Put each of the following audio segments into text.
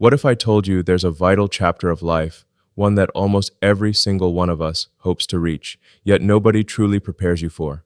What if I told you there's a vital chapter of life, one that almost every single one of us hopes to reach, yet nobody truly prepares you for?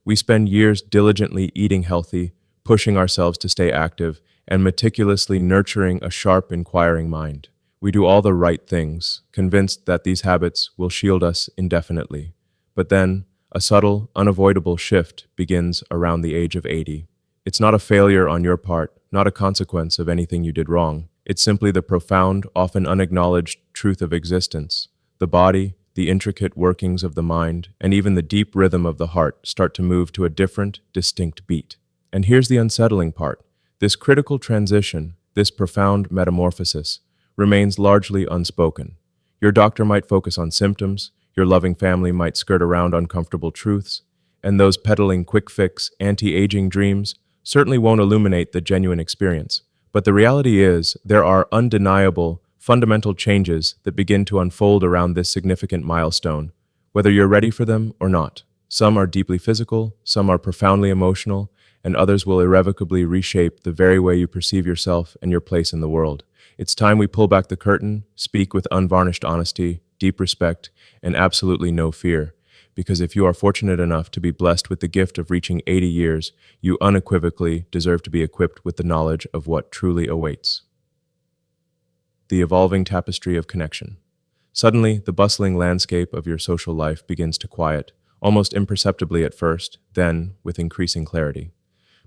We spend years diligently eating healthy, pushing ourselves to stay active, and meticulously nurturing a sharp, inquiring mind. We do all the right things, convinced that these habits will shield us indefinitely. But then, a subtle, unavoidable shift begins around the age of 80. It's not a failure on your part, not a consequence of anything you did wrong. It's simply the profound, often unacknowledged truth of existence. The body, the intricate workings of the mind, and even the deep rhythm of the heart start to move to a different, distinct beat. And here's the unsettling part. This critical transition, this profound metamorphosis, remains largely unspoken. Your doctor might focus on symptoms, your loving family might skirt around uncomfortable truths, and those peddling quick-fix, anti-aging dreams certainly won't illuminate the genuine experience. But the reality is, there are undeniable, fundamental changes that begin to unfold around this significant milestone, whether you're ready for them or not. Some are deeply physical, some are profoundly emotional, and others will irrevocably reshape the very way you perceive yourself and your place in the world. It's time we pull back the curtain, speak with unvarnished honesty, deep respect, and absolutely no fear. Because if you are fortunate enough to be blessed with the gift of reaching 80 years, you unequivocally deserve to be equipped with the knowledge of what truly awaits. The evolving tapestry of connection. Suddenly, the bustling landscape of your social life begins to quiet, almost imperceptibly at first, then with increasing clarity.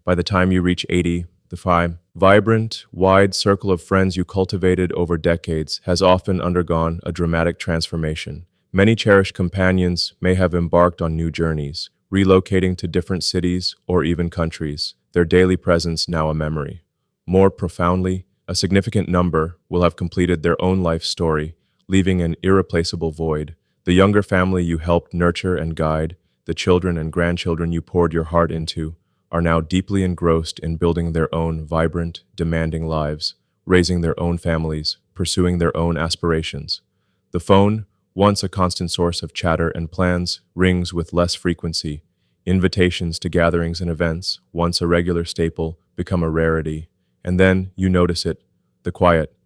By the time you reach 80, the vibrant, wide circle of friends you cultivated over decades has often undergone a dramatic transformation. Many cherished companions may have embarked on new journeys, relocating to different cities or even countries, their daily presence now a memory. More profoundly, a significant number will have completed their own life story, leaving an irreplaceable void. The younger family you helped nurture and guide, the children and grandchildren you poured your heart into, are now deeply engrossed in building their own vibrant, demanding lives, raising their own families, pursuing their own aspirations. The phone, once a constant source of chatter and plans, rings with less frequency. Invitations to gatherings and events, once a regular staple, become a rarity. And then you notice it, the quiet.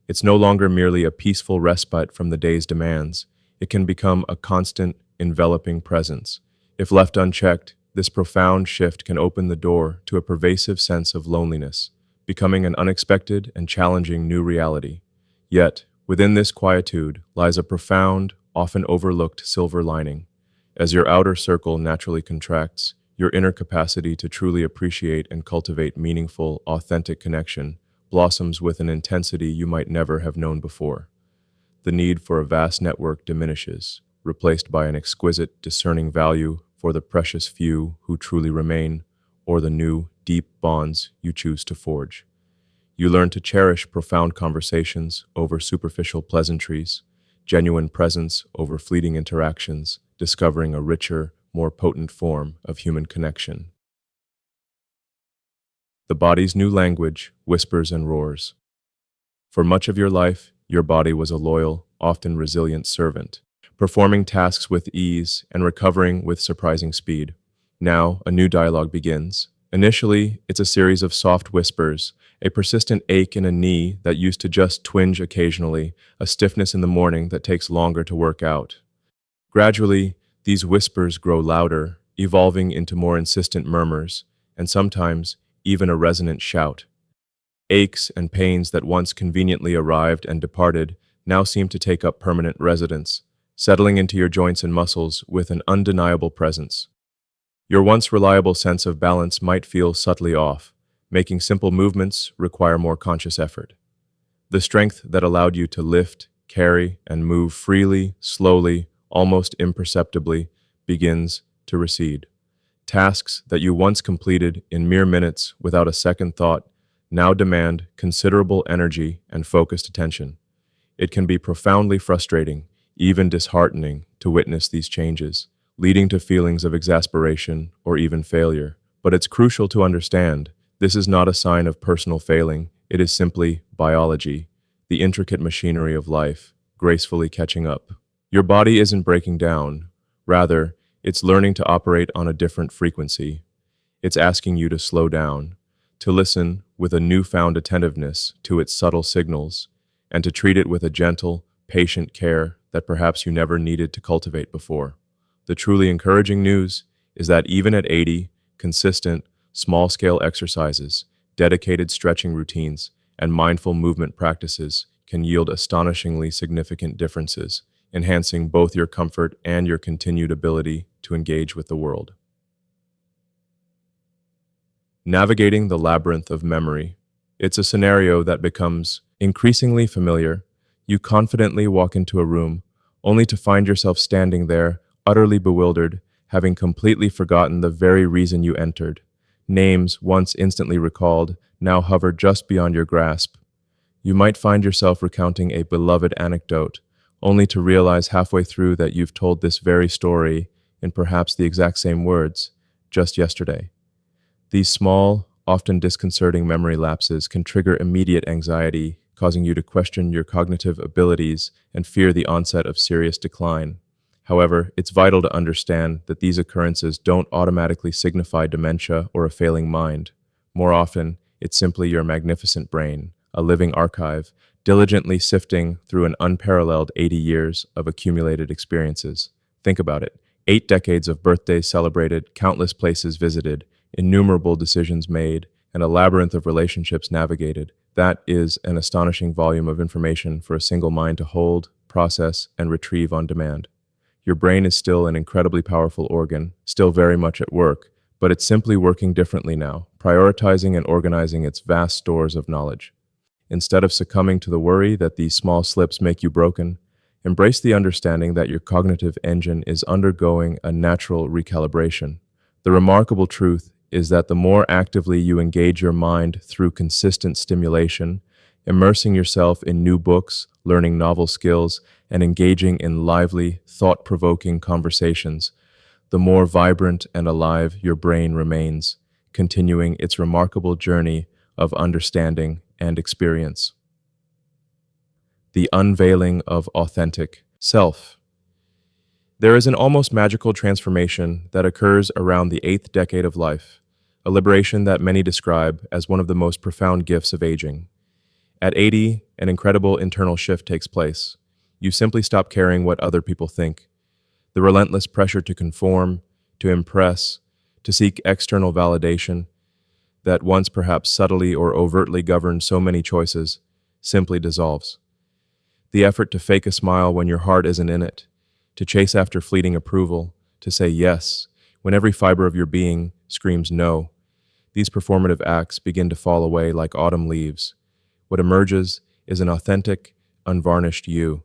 It's no longer merely a peaceful respite from the day's demands. It can become a constant, enveloping presence. If left unchecked, this profound shift can open the door to a pervasive sense of loneliness, becoming an unexpected and challenging new reality. Yet, within this quietude lies a profound, often overlooked silver lining. As your outer circle naturally contracts, your inner capacity to truly appreciate and cultivate meaningful, authentic connection blossoms with an intensity you might never have known before. The need for a vast network diminishes, replaced by an exquisite, discerning value for the precious few who truly remain, or the new, deep bonds you choose to forge. You learn to cherish profound conversations over superficial pleasantries, genuine presence over fleeting interactions, discovering a richer, more potent form of human connection. The body's new language whispers and roars. For much of your life, your body was a loyal, often resilient servant, performing tasks with ease and recovering with surprising speed. Now, a new dialogue begins. Initially, it's a series of soft whispers, a persistent ache in a knee that used to just twinge occasionally, a stiffness in the morning that takes longer to work out. Gradually, these whispers grow louder, evolving into more insistent murmurs, and sometimes even a resonant shout. Aches and pains that once conveniently arrived and departed now seem to take up permanent residence, settling into your joints and muscles with an undeniable presence. Your once reliable sense of balance might feel subtly off, making simple movements require more conscious effort. The strength that allowed you to lift, carry, and move freely, slowly, almost imperceptibly, begins to recede. Tasks that you once completed in mere minutes without a second thought now demand considerable energy and focused attention. It can be profoundly frustrating, even disheartening, to witness these changes, leading to feelings of exasperation or even failure. But it's crucial to understand this is not a sign of personal failing, it is simply biology, the intricate machinery of life, gracefully catching up. Your body isn't breaking down, rather, it's learning to operate on a different frequency. It's asking you to slow down, to listen with a newfound attentiveness to its subtle signals, and to treat it with a gentle, patient care that perhaps you never needed to cultivate before. The truly encouraging news is that even at 80, consistent, small-scale exercises, dedicated stretching routines, and mindful movement practices can yield astonishingly significant differences, enhancing both your comfort and your continued ability to engage with the world. Navigating the labyrinth of memory. It's a scenario that becomes increasingly familiar. You confidently walk into a room, only to find yourself standing there, utterly bewildered, having completely forgotten the very reason you entered. Names, once instantly recalled, now hover just beyond your grasp. You might find yourself recounting a beloved anecdote, only to realize halfway through that you've told this very story, in perhaps the exact same words, just yesterday. These small, often disconcerting memory lapses can trigger immediate anxiety, causing you to question your cognitive abilities and fear the onset of serious decline. However, it's vital to understand that these occurrences don't automatically signify dementia or a failing mind. More often, it's simply your magnificent brain, a living archive, diligently sifting through an unparalleled 80 years of accumulated experiences. Think about it. 8 decades of birthdays celebrated, countless places visited, innumerable decisions made, and a labyrinth of relationships navigated. That is an astonishing volume of information for a single mind to hold, process, and retrieve on demand. Your brain is still an incredibly powerful organ, still very much at work, but it's simply working differently now, prioritizing and organizing its vast stores of knowledge. Instead of succumbing to the worry that these small slips make you broken, embrace the understanding that your cognitive engine is undergoing a natural recalibration. The remarkable truth is that the more actively you engage your mind through consistent stimulation, immersing yourself in new books, learning novel skills, and engaging in lively, thought-provoking conversations, the more vibrant and alive your brain remains, continuing its remarkable journey of understanding and experience. The unveiling of authentic self. There is an almost magical transformation that occurs around the 8th decade of life, a liberation that many describe as one of the most profound gifts of aging. At 80, an incredible internal shift takes place. You simply stop caring what other people think. The relentless pressure to conform, to impress, to seek external validation, that once perhaps subtly or overtly governed so many choices, simply dissolves. The effort to fake a smile when your heart isn't in it, to chase after fleeting approval, to say yes when every fiber of your being screams no. These performative acts begin to fall away like autumn leaves. What emerges is an authentic, unvarnished you.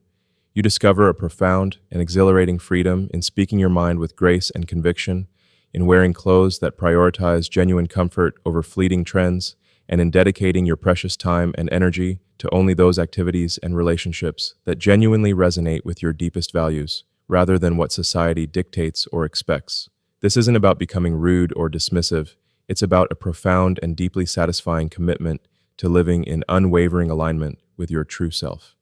You discover a profound and exhilarating freedom in speaking your mind with grace and conviction, in wearing clothes that prioritize genuine comfort over fleeting trends, and in dedicating your precious time and energy to only those activities and relationships that genuinely resonate with your deepest values, rather than what society dictates or expects. This isn't about becoming rude or dismissive. It's about a profound and deeply satisfying commitment to living in unwavering alignment with your true self.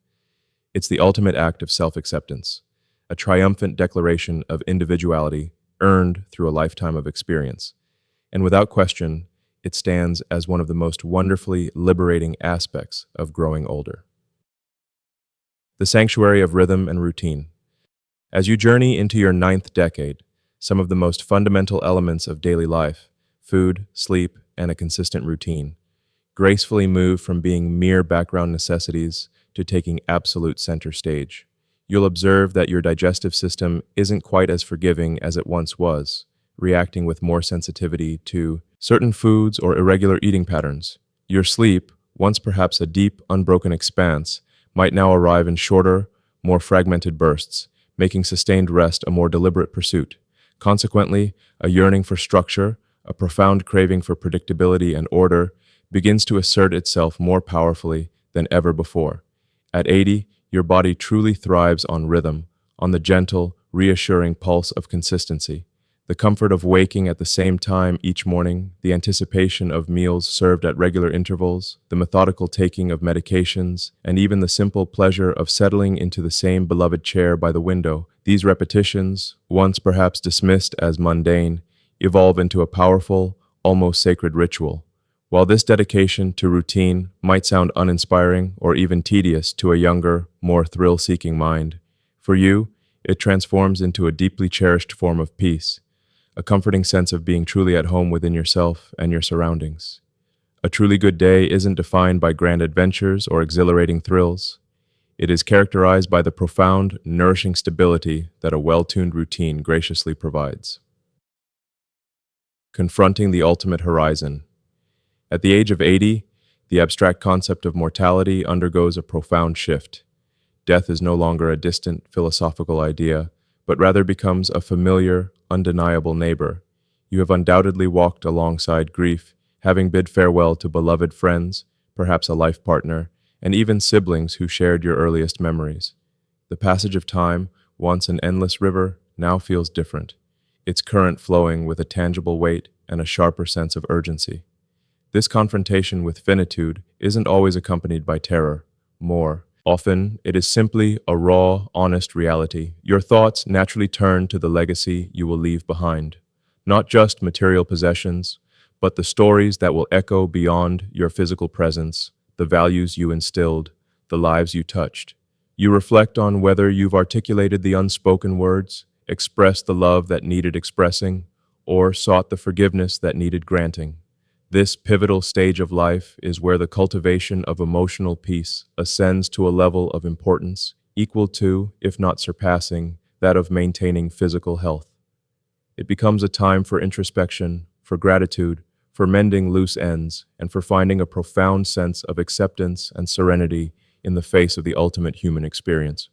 It's the ultimate act of self-acceptance, a triumphant declaration of individuality earned through a lifetime of experience. And without question, it stands as one of the most wonderfully liberating aspects of growing older. The sanctuary of rhythm and routine. As you journey into your 9th decade, some of the most fundamental elements of daily life, food, sleep, and a consistent routine, gracefully move from being mere background necessities to taking absolute center stage. You'll observe that your digestive system isn't quite as forgiving as it once was, reacting with more sensitivity to certain foods or irregular eating patterns. Your sleep, once perhaps a deep, unbroken expanse, might now arrive in shorter, more fragmented bursts, making sustained rest a more deliberate pursuit. Consequently, a yearning for structure, a profound craving for predictability and order, begins to assert itself more powerfully than ever before. At 80, your body truly thrives on rhythm, on the gentle, reassuring pulse of consistency. The comfort of waking at the same time each morning, the anticipation of meals served at regular intervals, the methodical taking of medications, and even the simple pleasure of settling into the same beloved chair by the window, these repetitions, once perhaps dismissed as mundane, evolve into a powerful, almost sacred ritual, While this dedication to routine might sound uninspiring or even tedious to a younger, more thrill-seeking mind, for you, it transforms into a deeply cherished form of peace, a comforting sense of being truly at home within yourself and your surroundings. A truly good day isn't defined by grand adventures or exhilarating thrills. It is characterized by the profound, nourishing stability that a well-tuned routine graciously provides. Confronting the ultimate horizon. At the age of 80, the abstract concept of mortality undergoes a profound shift. Death is no longer a distant philosophical idea, but rather becomes a familiar, undeniable neighbor. You have undoubtedly walked alongside grief, having bid farewell to beloved friends, perhaps a life partner, and even siblings who shared your earliest memories. The passage of time, once an endless river, now feels different, its current flowing with a tangible weight and a sharper sense of urgency. This confrontation with finitude isn't always accompanied by terror. More often, it is simply a raw, honest reality. Your thoughts naturally turn to the legacy you will leave behind. Not just material possessions, but the stories that will echo beyond your physical presence, the values you instilled, the lives you touched. You reflect on whether you've articulated the unspoken words, expressed the love that needed expressing, or sought the forgiveness that needed granting. This pivotal stage of life is where the cultivation of emotional peace ascends to a level of importance equal to, if not surpassing, that of maintaining physical health. It becomes a time for introspection, for gratitude, for mending loose ends, and for finding a profound sense of acceptance and serenity in the face of the ultimate human experience.